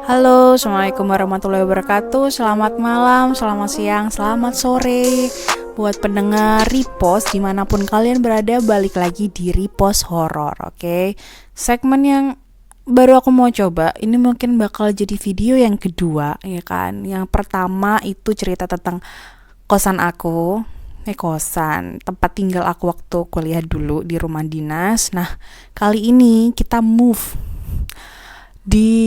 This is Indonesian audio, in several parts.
Halo, Assalamualaikum warahmatullahi wabarakatuh. Selamat malam, selamat siang, selamat sore. Buat pendengar Repost dimanapun kalian berada, balik lagi di Repost Horor, oke? Segmen yang baru aku mau coba, ini mungkin bakal jadi video yang kedua, ya kan? Yang pertama itu cerita tentang kosan aku, kosan, tempat tinggal aku waktu kuliah dulu di rumah dinas. Nah, kali ini kita move di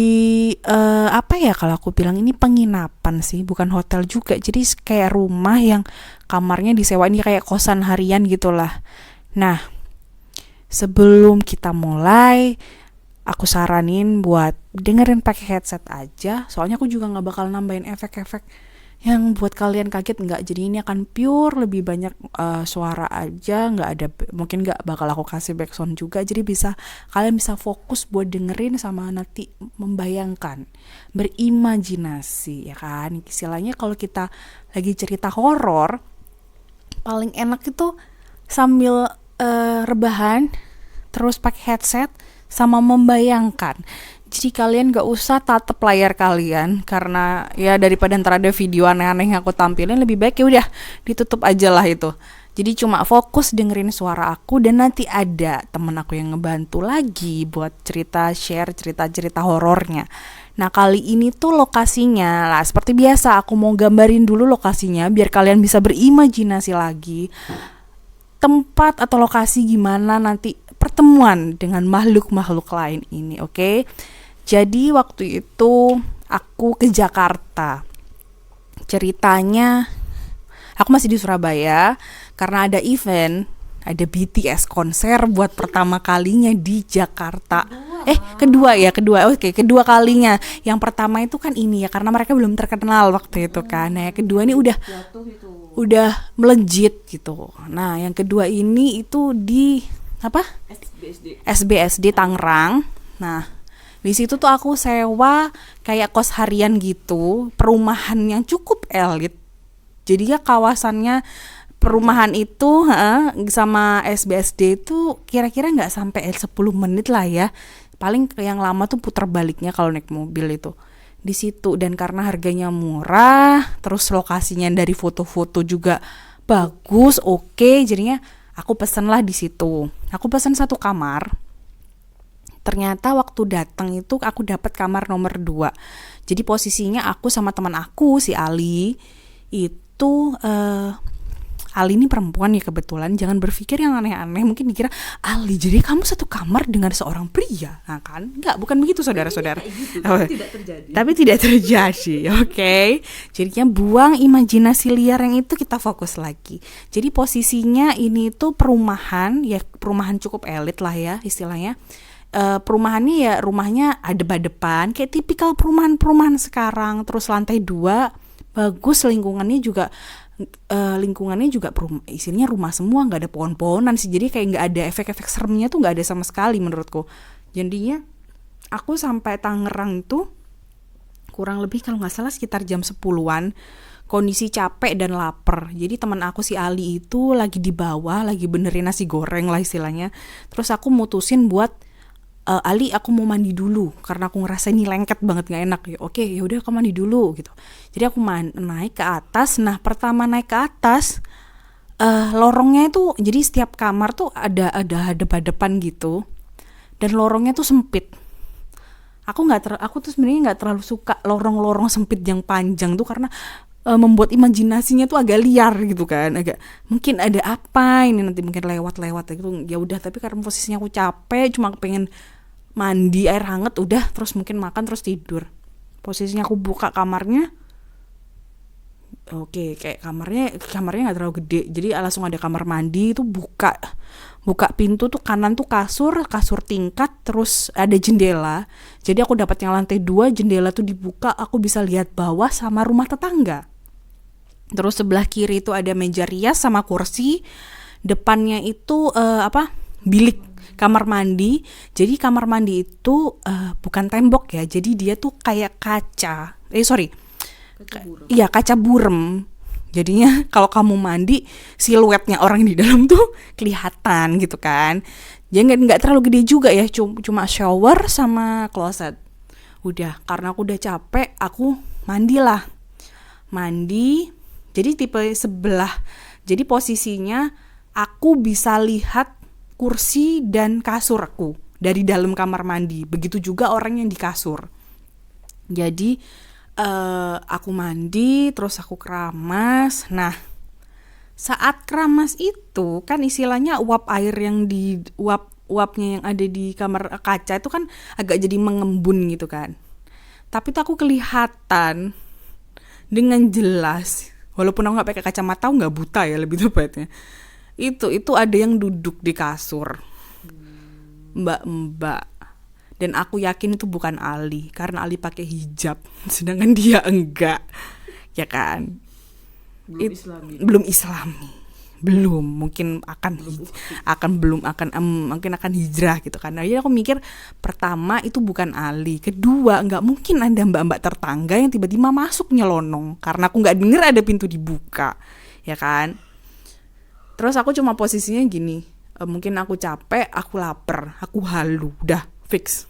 apa ya, kalau aku bilang ini penginapan sih, bukan hotel juga. Jadi kayak rumah yang kamarnya disewa, ini kayak kosan harian gitulah. Nah, sebelum kita mulai, aku saranin buat dengerin pakai headset aja. Soalnya aku juga nggak bakal nambahin efek-efek yang buat kalian kaget, nggak. Jadi ini akan pure lebih banyak suara aja, nggak ada, mungkin nggak bakal aku kasih backsound juga. Jadi kalian bisa fokus buat dengerin sama nanti membayangkan, berimajinasi, ya kan. Istilahnya kalau kita lagi cerita horor, paling enak itu sambil rebahan, terus pakai headset sama membayangkan. Jadi kalian gak usah tatep layar kalian, karena ya daripada ntar ada video aneh-aneh yang aku tampilin, lebih baik ya udah ditutup aja lah itu. Jadi cuma fokus dengerin suara aku, dan nanti ada temen aku yang ngebantu lagi buat share cerita-cerita horornya. Nah, kali ini tuh lokasinya lah seperti biasa, aku mau gambarin dulu lokasinya biar kalian bisa berimajinasi lagi tempat atau lokasi gimana nanti pertemuan dengan makhluk-makhluk lain ini, oke? Jadi waktu itu aku ke Jakarta. Ceritanya aku masih di Surabaya karena ada event, ada BTS konser buat pertama kalinya di Jakarta. Kedua. Oke, kedua kalinya. Yang pertama itu kan ini ya, karena mereka belum terkenal waktu itu kan. Nah, yang kedua ini udah melejit gitu. Nah, yang kedua ini itu di apa? SBSD Tangerang. Nah, di situ tuh aku sewa kayak kos harian gitu, perumahan yang cukup elit. Jadi ya kawasannya perumahan itu sama SBSD itu kira-kira nggak sampai 10 menit lah ya. Paling yang lama tuh putar baliknya kalau naik mobil itu di situ. Dan karena harganya murah, terus lokasinya dari foto-foto juga bagus, oke, jadinya aku pesen lah di situ. Aku pesen 1 kamar. Ternyata waktu datang itu aku dapat kamar nomor 2. Jadi posisinya aku sama teman aku si Ali itu Ali ini perempuan ya kebetulan. Jangan berpikir yang aneh-aneh, mungkin dikira Ali jadi kamu 1 kamar dengan seorang pria. Nah kan, enggak, bukan begitu saudara-saudara. Gitu, tapi tidak terjadi. Oke. Jadinya buang imajinasi liar yang itu, kita fokus lagi. Jadi posisinya ini tuh perumahan cukup elit lah ya istilahnya. Perumahannya ya rumahnya adep-adepan kayak tipikal perumahan sekarang, terus lantai 2 bagus, lingkungannya juga isinya rumah semua, nggak ada pohon-pohonan sih, jadi kayak nggak ada efek-efek seremnya tuh, nggak ada sama sekali menurutku. Jadinya aku sampai Tangerang tuh kurang lebih kalau nggak salah sekitar jam 10-an, kondisi capek dan lapar. Jadi teman aku si Ali itu lagi di bawah, lagi benerin nasi goreng lah istilahnya. Terus aku mutusin buat Ali, aku mau mandi dulu karena aku ngerasa ini lengket banget, nggak enak ya. Oke, ya udah aku mandi dulu gitu. Jadi aku naik ke atas. Nah, pertama naik ke atas, lorongnya itu, jadi setiap kamar tuh ada hadap-hadapan gitu, dan lorongnya tuh sempit. Aku tuh sebenarnya nggak terlalu suka lorong-lorong sempit yang panjang tuh, karena membuat imajinasinya tuh agak liar gitu kan, agak mungkin ada apa ini nanti, mungkin lewat gitu. Ya udah, tapi karena posisinya aku capek, cuma pengen mandi air hangat, udah, terus mungkin makan terus tidur. Posisinya aku buka kamarnya, oke, kayak kamarnya nggak terlalu gede, jadi langsung ada kamar mandi itu. Buka pintu tuh, kanan tuh kasur tingkat, terus ada jendela. Jadi aku dapat yang lantai 2, jendela tuh dibuka, aku bisa lihat bawah sama rumah tetangga. Terus sebelah kiri itu ada meja rias sama kursi. Depannya itu bilik kamar mandi. Jadi kamar mandi itu bukan tembok ya, jadi dia tuh kayak kaca burem. Jadinya kalau kamu mandi, siluetnya orang di dalam tuh kelihatan gitu kan. Jadi nggak terlalu gede juga ya, cuma shower sama kloset. Udah, karena aku udah capek, aku mandi. Jadi tipe sebelah. Jadi posisinya aku bisa lihat kursi dan kasur aku dari dalam kamar mandi. Begitu juga orang yang di kasur. Jadi aku mandi, terus aku keramas. Nah, saat keramas itu kan istilahnya uapnya yang ada di kamar kaca itu kan agak jadi mengembun gitu kan. Tapi tuh aku kelihatan dengan jelas, walaupun aku nggak pakai kacamata, aku nggak buta ya lebih tepatnya. Itu ada yang duduk di kasur, mbak. Dan aku yakin itu bukan Ali, karena Ali pakai hijab, sedangkan dia enggak, ya kan? Belum Islami. Mungkin akan hijrah gitu kan. Nah, jadi aku mikir, pertama itu bukan Ali, kedua nggak mungkin ada mbak-mbak tetangga yang tiba-tiba masuk nyelonong karena aku nggak denger ada pintu dibuka, ya kan. Terus aku cuma posisinya gini, mungkin aku capek, aku lapar, aku halu, udah fix,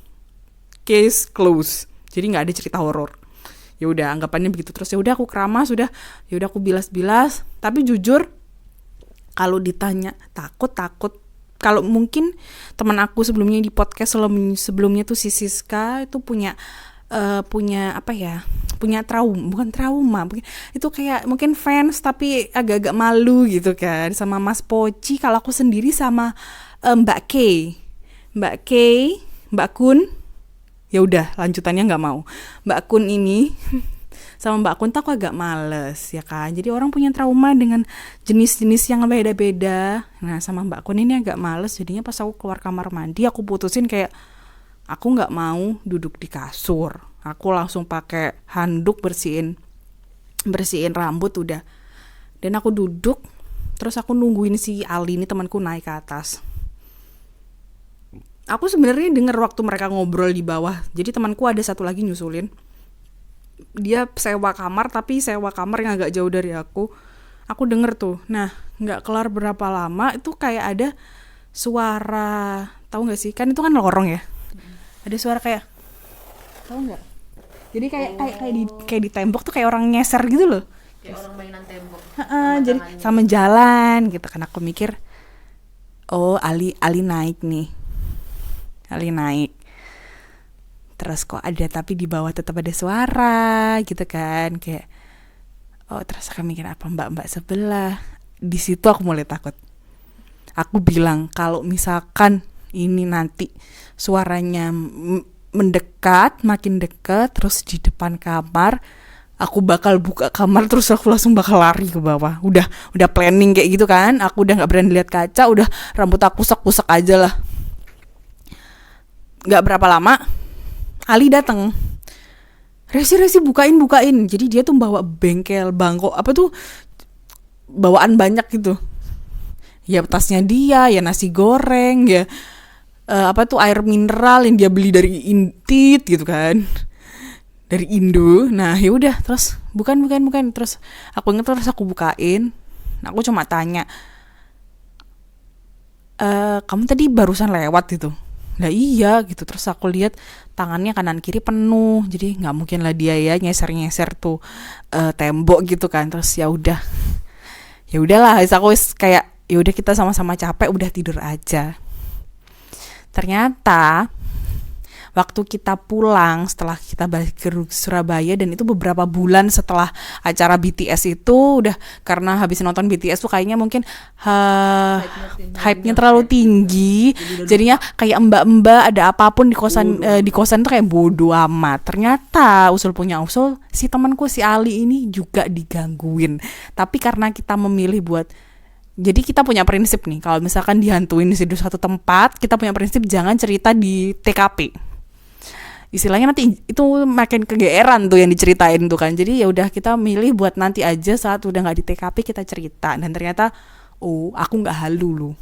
case close. Jadi nggak ada cerita horor. Ya udah, anggapannya begitu. Terus ya udah aku keramas, ya udah aku bilas-bilas. Tapi jujur, kalau ditanya takut. Kalau mungkin teman aku sebelumnya di podcast sebelumnya tuh si Siska itu punya bukan trauma, itu kayak mungkin fans tapi agak-agak malu gitu kan sama Mas Poci. Kalau aku sendiri sama Mbak Kun, ya udah lanjutannya nggak mau. Mbak Kun ini sama Mbak Kun tuh aku agak males, ya kan. Jadi orang punya trauma dengan jenis-jenis yang beda-beda. Nah, sama Mbak Kun ini agak males. Jadinya pas aku keluar kamar mandi, aku putusin kayak aku nggak mau duduk di kasur. Aku langsung pakai handuk bersihin rambut udah. Dan aku duduk, terus aku nungguin si Ali ini temanku naik ke atas. Aku sebenarnya denger waktu mereka ngobrol di bawah. Jadi temanku ada satu lagi nyusulin. Dia sewa kamar, tapi sewa kamar yang agak jauh dari aku. Aku denger tuh. Nah, nggak kelar berapa lama itu kayak ada suara, tahu nggak sih? Kan itu kan lorong ya. Ada suara kayak, tahu nggak? Jadi kayak di tembok tuh kayak orang ngeser gitu loh. Kayak orang mainan tembok. Jadi sama jalan gitu kan. Aku mikir, oh Ali naik nih. Ali naik. Terus kok ada tapi di bawah tetap ada suara gitu kan, kayak terus aku mikir apa mbak sebelah. Di situ aku mulai takut. Aku bilang kalau misalkan ini nanti suaranya makin dekat terus di depan kamar, aku bakal buka kamar terus aku langsung bakal lari ke bawah. Udah planning kayak gitu kan. Aku udah nggak berani lihat kaca, udah rambut aku kusek aja lah. Nggak berapa lama Ali datang. Resi bukain. Jadi dia tuh bawa bangkok apa tuh, bawaan banyak gitu. Ya tasnya dia, ya nasi goreng, ya air mineral yang dia beli dari Intit gitu kan. Dari Indo. Nah, ya udah terus bukan. Terus aku ingat, terus aku bukain. Aku cuma tanya, kamu tadi barusan lewat gitu? Nah iya gitu. Terus aku lihat tangannya kanan kiri penuh, jadi nggak mungkin lah dia ya nyeser tuh tembok gitu kan. Terus ya udahlah, aku kayak ya udah kita sama-sama capek, udah tidur aja. Ternyata waktu kita pulang setelah kita balik ke Surabaya, dan itu beberapa bulan setelah acara BTS itu, udah karena habis nonton BTS tuh kayaknya mungkin hype-nya terlalu tinggi, jadinya kayak mbak-mbak ada apapun di kosan tuh kayak bodo amat. Ternyata usul si temanku si Ali ini juga digangguin, tapi karena kita memilih buat, jadi kita punya prinsip nih, kalau misalkan dihantuin di satu tempat, kita punya prinsip jangan cerita di TKP. Istilahnya nanti itu makin kegeeran tuh yang diceritain tuh kan. Jadi ya udah kita milih buat nanti aja saat udah nggak di TKP kita cerita. Dan ternyata aku nggak halu loh,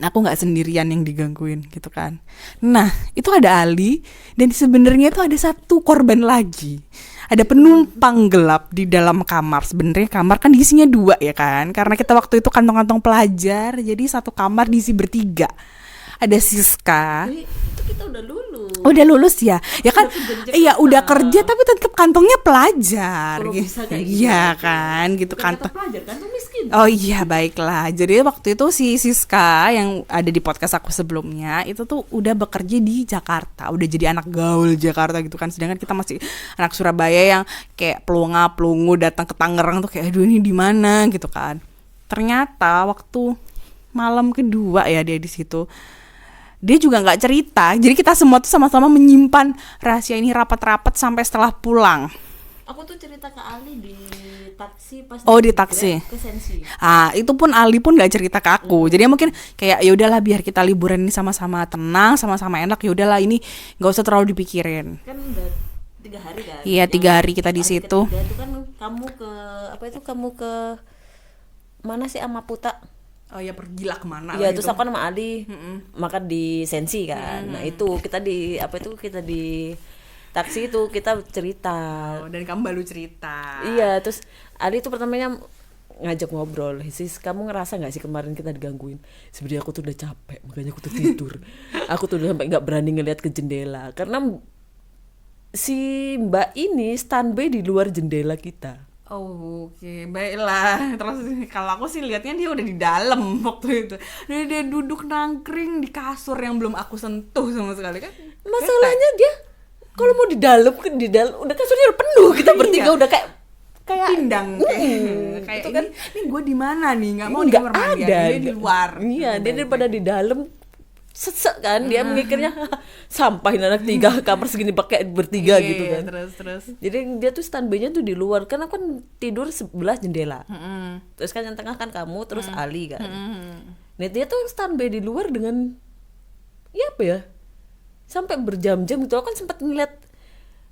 aku nggak sendirian yang digangguin gitu kan. Nah itu ada Ali, dan sebenarnya itu ada satu korban lagi. Ada penumpang gelap di dalam kamar. Sebenarnya kamar kan isinya 2 ya kan, karena kita waktu itu kantong-kantong pelajar, jadi satu kamar diisi bertiga. Ada Siska. Itu kita udah lulus. Udah lulus ya? Ya kan, iya udah kerja tapi tetap kantongnya pelajar. Kalau bisa kayak gitu Iya aja. kan, gitu Bukan kantong. kata pelajar, kantong miskin. Oh iya baiklah. Jadi waktu itu si Siska yang ada di podcast aku sebelumnya itu tuh udah bekerja di Jakarta, udah jadi anak gaul Jakarta gitu kan. Sedangkan kita masih anak Surabaya yang kayak pelungu datang ke Tangerang tuh kayak aduh ini di mana gitu kan. Ternyata waktu malam kedua ya dia di situ, dia juga nggak cerita. Jadi kita semua tuh sama-sama menyimpan rahasia ini rapat-rapat sampai setelah pulang. Aku tuh cerita ke Ali di taksi pas Oh, di taksi. ke Sensi. Ah, itu pun Ali pun nggak cerita ke aku. Jadi mungkin kayak ya udahlah biar kita liburan ini sama-sama tenang, sama-sama enak. Ya udahlah ini nggak usah terlalu dipikirin. Kan udah 3 hari kan. Iya, 3 hari kita di hari situ. ketiga itu kan kamu ke mana sih sama Puta? Oh ya pergilah kemana? Iya, terus aku sama Ali makan di Sensi kan. Nah, itu kita di taksi itu kita cerita. Oh, dan kamu baru cerita. Iya, terus Ali tuh pertamanya ngajak ngobrol, sis kamu ngerasa nggak sih kemarin kita digangguin? Sebenarnya aku tuh udah capek, makanya aku tuh tidur. Aku tuh udah sampai nggak berani ngeliat ke jendela karena si Mbak ini standby di luar jendela kita. Oh, oke, baiklah. Terus kalau aku sih lihatnya dia udah di dalam waktu itu. Dia duduk nangkring di kasur yang belum aku sentuh sama sekali kan. Masalahnya dia kalau mau di dalam udah kasurnya udah penuh, kita bertiga udah kayak pindang kayak itu kan, ini gue di mana nih, nggak mau di nggak kamar mandi, ada dia di luar. Iya, dia daripada di dalam sesek kan, dia mikirnya sampahin anak 3 kamar segini pakai bertiga gitu kan. Terus Jadi dia tuh standby-nya tuh di luar karena kan tidur sebelah jendela. Terus kan yang tengah kan kamu, terus Ali kan. Nah, dia tuh standby di luar dengan ya apa ya? Sampai berjam-jam gitu. Aku kan sempat ngeliat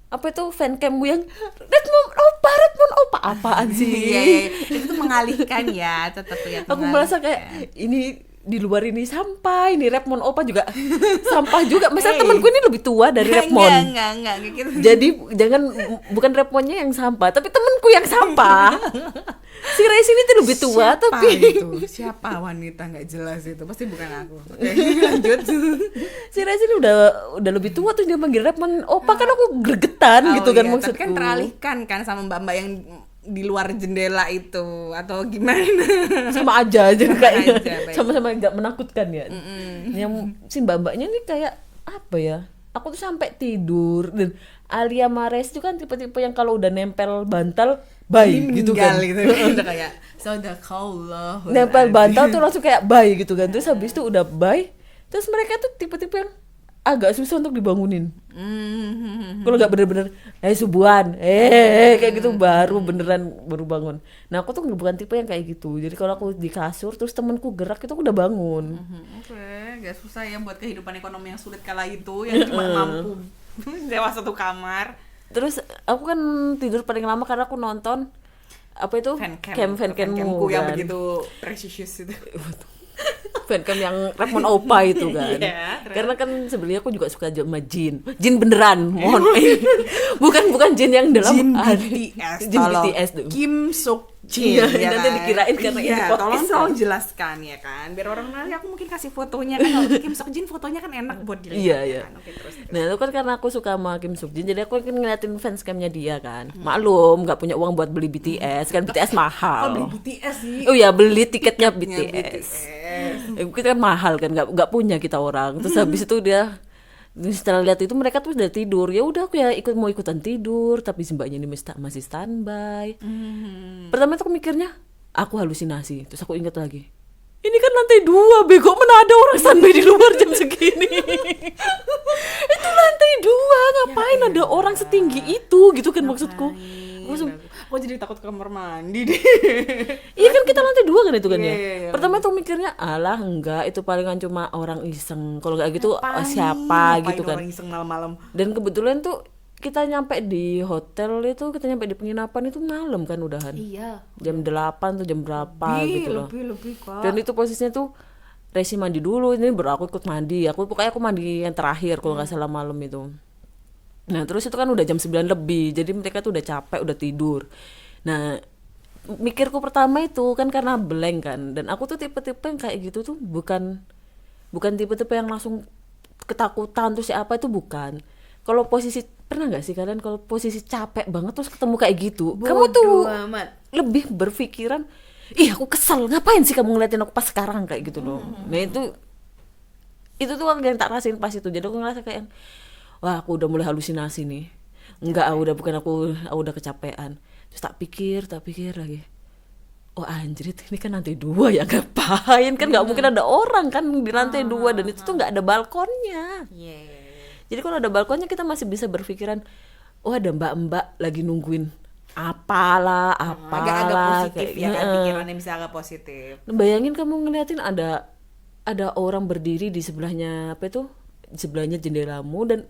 apa itu fancammu yang Redmond Opa apaan sih? Iya, itu tuh mengalihkan ya, tetap ya. Aku merasa kayak ini di luar ini sampah, ini Redmond Opa juga sampah juga. Masa temanku ini lebih tua dari Redmond? Enggak gitu. Jadi bukan Redmondnya yang sampah, tapi temanku yang sampah. Si Rais ini tuh lebih tua Siapa tapi itu? Siapa wanita nggak jelas itu? Pasti bukan aku. Oke, lanjut. si Rais ini udah lebih tua tuh dia manggil Redmond Opa, kan aku gregetan gitu kan iya, maksudku. tapi kan teralihkan kan sama mbak-mbak yang di luar jendela itu atau gimana? Sama aja kayaknya. aja, baik. Sama-sama nggak menakutkan ya. Yang si mbak-mbaknya ini kayak apa ya? Aku tuh sampai tidur. Dan Alia Mares itu kan tipe-tipe yang kalau udah nempel bantal bayi gitu kan. Gitu. Udah kayak sadaqallah. Nempel bantal tuh langsung kayak bayi gitu kan. Terus habis itu udah bayi, terus mereka tuh tipe-tipe yang agak susah untuk dibangunin. Kalau nggak bener-bener subuhan kayak gitu baru bangun. Nah, aku tuh bukan tipe yang kayak gitu. Jadi kalau aku di kasur terus temenku gerak itu aku udah bangun. Oke, gak susah ya buat kehidupan ekonomi yang sulit kala itu, yang cuma mampu sewa 1 kamar. Terus aku kan tidur paling lama karena aku nonton apa itu fancamku yang kan. begitu precious itu. Fancam yang Redmond Opa itu kan. Iya, Karena kan sebenarnya aku juga suka sama jin beneran, mohon. bukan jin yang dalam Jin BTS, jin BTS tuh. Kim Sok Jin. Iya, nanti dikirain karena ini podcast. Tolong jelaskan ya kan, biar orang nanti aku mungkin kasih fotonya kan. Kalau Kim Sok Jin fotonya kan enak buat dilihat. Iya. Kan? Oke, terus. Nah, itu kan karena aku suka sama Kim Suk Jin, jadi aku kan ngeliatin fanscamnya dia kan. Maklum, nggak punya uang buat beli BTS, kan BTS mahal. Beli BTS sih. Oh iya, beli tiketnya BTS. Kita kan mahal kan, nggak punya kita orang. Terus habis itu dia setelah lihat itu mereka tuh udah tidur, ya udah aku ya mau ikutan tidur, tapi si mbaknya ini masih standby. Pertama itu aku mikirnya aku halusinasi, terus aku ingat lagi, ini kan lantai 2, bego, mana ada orang standby di luar jam segini. Itu lantai 2, ngapain ada orang setinggi itu gitu kan maksudku. Aku jadi takut ke kamar mandi deh. Iya kan kita lantai 2 kan itu kan ya. Iya. Pertama tuh mikirnya alah enggak, itu palingan cuma orang iseng. Kalau enggak gitu siapa gitu kan. Orang iseng malam-malam. Dan kebetulan tuh kita nyampe di hotel itu, kita nyampe di penginapan itu malam kan udahan. Iya. Jam 8 tuh jam berapa gitu loh. Lebih kok. Dan itu posisinya tuh Resi mandi dulu, ini baru aku ikut mandi. Pokoknya aku mandi yang terakhir kalau nggak salah malam itu. Nah terus itu kan udah jam 9 lebih, jadi mereka tuh udah capek, udah tidur. Nah mikirku pertama itu kan karena blank kan, dan aku tuh tipe-tipe yang kayak gitu tuh bukan tipe-tipe yang langsung ketakutan terus apa itu bukan. Kalau posisi, pernah nggak sih kalian kalau posisi capek banget terus ketemu kayak gitu, kamu tuh lebih berpikiran, ih aku kesel, ngapain sih kamu ngeliatin aku pas sekarang kayak gitu loh. Nah itu tuh yang tak rasain pas itu. Jadi aku ngerasa kayak, wah aku udah mulai halusinasi nih. Enggak, bukan aku udah kecapean. Terus tak pikir lagi, oh anjrit, ini kan lantai 2 ya, ngapain, kan nggak mungkin ada orang kan di lantai 2, dan itu tuh nggak ada balkonnya. Jadi kalau ada balkonnya kita masih bisa berpikiran, oh ada mbak-mbak lagi nungguin apalah agak positif ya kan, pikirannya bisa agak positif. Bayangin kamu ngeliatin ada orang berdiri di sebelahnya sebelahnya jendelamu, dan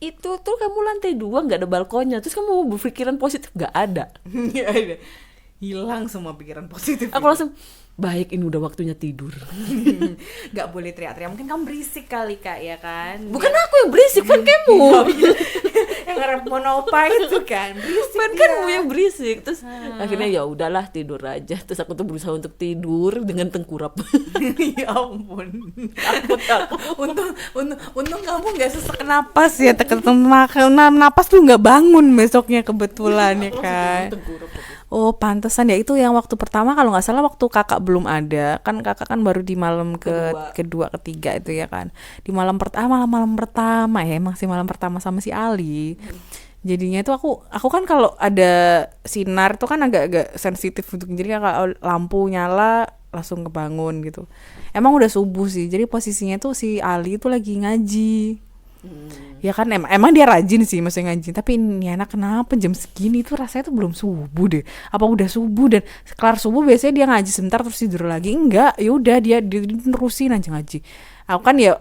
itu tuh kamu lantai 2 nggak ada balkonnya, terus kamu berpikiran positif, nggak ada. Hilang semua pikiran positif. Aku langsung, baik, ini udah waktunya tidur. Nggak boleh teriak-teriak, mungkin kamu berisik kali Kak, ya kan? Bukan aku yang berisik, kan kamu. Yang ngerespon opa itu kan berisik, kan kamu yang berisik. Terus akhirnya ya udahlah, tidur aja. Terus aku tuh berusaha untuk tidur dengan tengkurap. Ya ampun, untung kamu nggak sesek napas ya, napas tuh nggak bangun besoknya kebetulan ya kan. Oh pantesan ya, itu yang waktu pertama kalau nggak salah waktu kakak belum ada kan, kakak kan baru di malam kedua ketiga itu ya kan, di malam pertama ya, emang sih malam pertama sama si Ali. Jadinya itu aku kan kalau ada sinar tuh kan agak sensitif untuk, jadi kalau lampu nyala langsung kebangun gitu. Emang udah subuh sih, jadi posisinya tuh si Ali itu lagi ngaji. Ya kan emang dia rajin sih maksudnya ngaji, tapi ini anak kenapa jam segini tuh rasanya tuh belum subuh deh, apa udah subuh, dan kelar subuh biasanya dia ngaji sebentar terus tidur lagi. Enggak, ya udah dia nerusin aja ngaji. Aku kan ya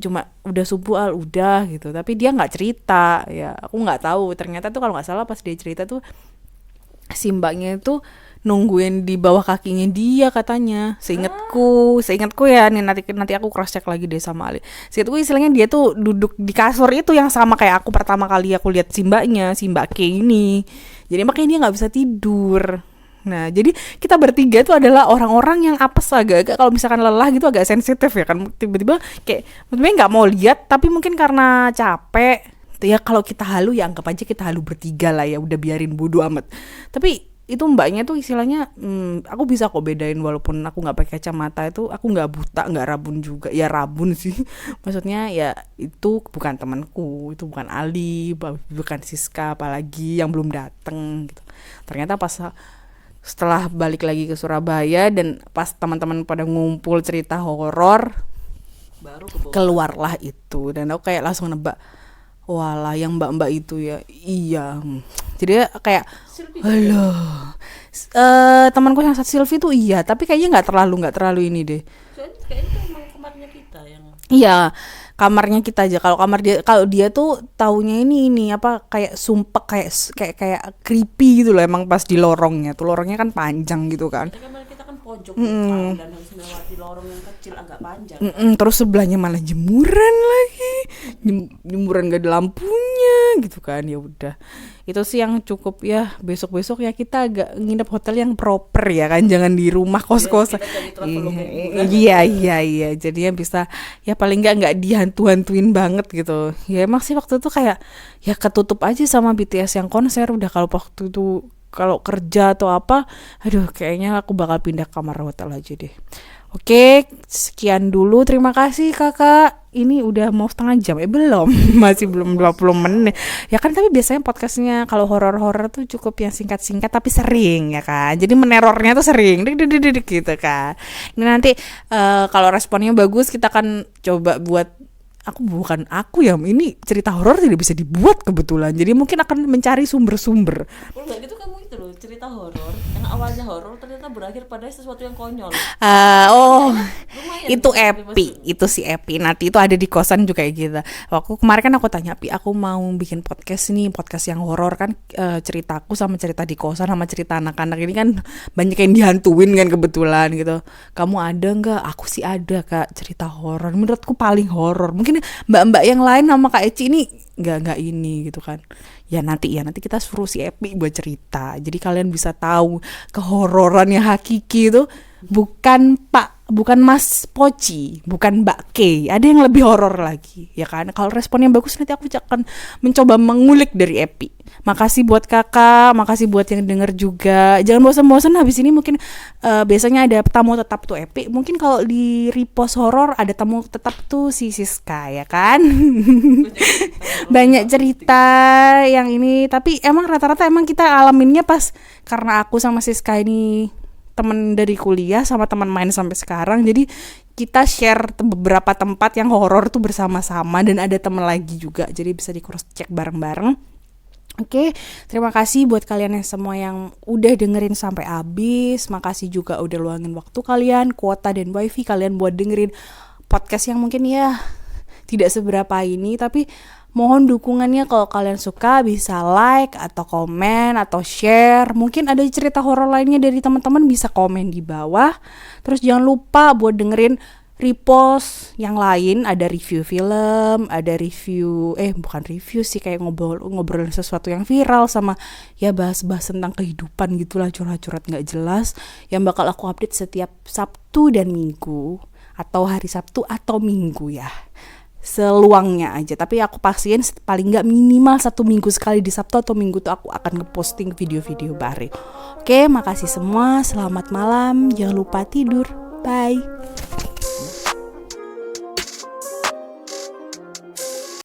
cuma udah subuh udah gitu, tapi dia nggak cerita ya, aku nggak tahu ternyata tuh kalau nggak salah pas dia cerita tuh si mbaknya itu nungguin di bawah kakinya dia katanya. Seingatku ya, nih nanti aku cross check lagi deh sama Ali. Seingatku istilahnya dia tuh duduk di kasur itu yang sama kayak aku pertama kali aku lihat si mbak K ini. Jadi makanya dia nggak bisa tidur. Nah jadi kita bertiga itu adalah orang-orang yang apes, agak kalau misalkan lelah gitu agak sensitif ya kan, tiba-tiba kayak nggak mau lihat, tapi mungkin karena capek ya, kalau kita halu ya anggap aja kita halu bertiga lah ya, udah biarin bodo amat. Tapi itu mbaknya tuh istilahnya aku bisa kok bedain, walaupun aku nggak pakai kacamata itu, aku nggak buta, nggak rabun juga, ya rabun sih maksudnya ya itu bukan temanku, itu bukan Ali, bukan Siska apalagi yang belum dateng gitu. Ternyata pas setelah balik lagi ke Surabaya dan pas teman-teman pada ngumpul cerita horor, baru keluarlah itu, dan aku kayak langsung nebak, walah yang mbak-mbak itu ya, iya. Jadi kayak halo, temanku yang satu Silvi tuh iya, tapi kayaknya nggak terlalu ini deh. Kayaknya itu emang kamarnya kita yang. Iya, kamarnya kita aja. Kalau dia tuh taunya ini apa kayak sumpek, kayak creepy gitu loh, emang pas di lorongnya kan panjang gitu kan. Kamar kita kan pojok dan harus melewati lorong yang kecil agak panjang. Terus sebelahnya malah jemuran lagi, jemuran gak ada lampunya gitu kan. Ya udah, itu sih yang cukup ya. Besok ya kita agak nginep hotel yang proper ya kan, jangan di rumah kos-kosan. Iya, jadinya bisa ya paling nggak dihantu-hantuin banget gitu. Ya emang sih waktu itu kayak ya ketutup aja sama BTS yang konser. Udah kalau waktu itu kalau kerja atau apa, aduh kayaknya aku bakal pindah kamar hotel aja deh. Oke, sekian dulu. Terima kasih kakak. Ini udah mau setengah jam. Belum. Masih belum 20 menit. Ya kan, tapi biasanya podcastnya kalau horor-horor tuh cukup yang singkat-singkat tapi sering ya kan. Jadi menerornya tuh sering. Gitu kan. Ini nanti kalau responnya bagus kita akan coba buat. Aku ya, ini cerita horor tidak bisa dibuat kebetulan. Jadi mungkin akan mencari sumber-sumber. Udah gitu kamu itu loh, cerita horor yang awalnya horor ternyata berakhir pada sesuatu yang konyol. Itu Epi, itu si Epi. Nanti itu ada di kosan juga kayak gitu. Waktu kemarin kan aku tanya, Pi, aku mau bikin podcast yang horor kan, ceritaku sama cerita di kosan sama cerita anak-anak ini kan banyak yang dihantuin kan kebetulan gitu. Kamu ada nggak? Aku sih ada Kak, cerita horor. Menurutku paling horor. Mungkin mbak-mbak yang lain sama Kak Eci ini nggak ini gitu kan. Ya nanti kita suruh si Epi buat cerita, jadi kalian bisa tahu kehororan yang hakiki itu bukan Mas Poci, bukan Mbak K, ada yang lebih horor lagi ya kan. Kalau responnya bagus nanti aku akan mencoba mengulik dari Epi. Makasih buat kakak, makasih buat yang denger juga. Jangan bosan-bosan, habis ini mungkin biasanya ada tamu tetap tuh Epi. Mungkin kalau di repost horor ada tamu tetap tuh si Siska ya kan. Banyak cerita yang ini, tapi emang rata-rata emang kita alaminnya pas karena aku sama Siska ini teman dari kuliah sama teman main sampai sekarang, jadi kita share beberapa tempat yang horor tuh bersama-sama dan ada teman lagi juga, jadi bisa di cross check bareng-bareng. Oke, terima kasih buat kalian yang semua yang udah dengerin sampai habis. Makasih juga udah luangin waktu kalian, kuota dan wifi kalian buat dengerin podcast yang mungkin ya tidak seberapa ini, tapi mohon dukungannya. Kalau kalian suka bisa like atau komen atau share. Mungkin ada cerita horor lainnya dari teman-teman, bisa komen di bawah. Terus jangan lupa buat dengerin repost yang lain, ada review film, ada review bukan review sih, kayak ngobrolin sesuatu yang viral, sama ya bahas-bahas tentang kehidupan gitulah, curhat-curhat nggak jelas yang bakal aku update setiap Sabtu dan Minggu, atau hari Sabtu atau Minggu ya, seluangnya aja. Tapi aku pastiin paling nggak minimal 1 minggu sekali di Sabtu atau Minggu tuh aku akan ngeposting video-video baru. Oke, makasih semua, selamat malam, jangan lupa tidur, bye.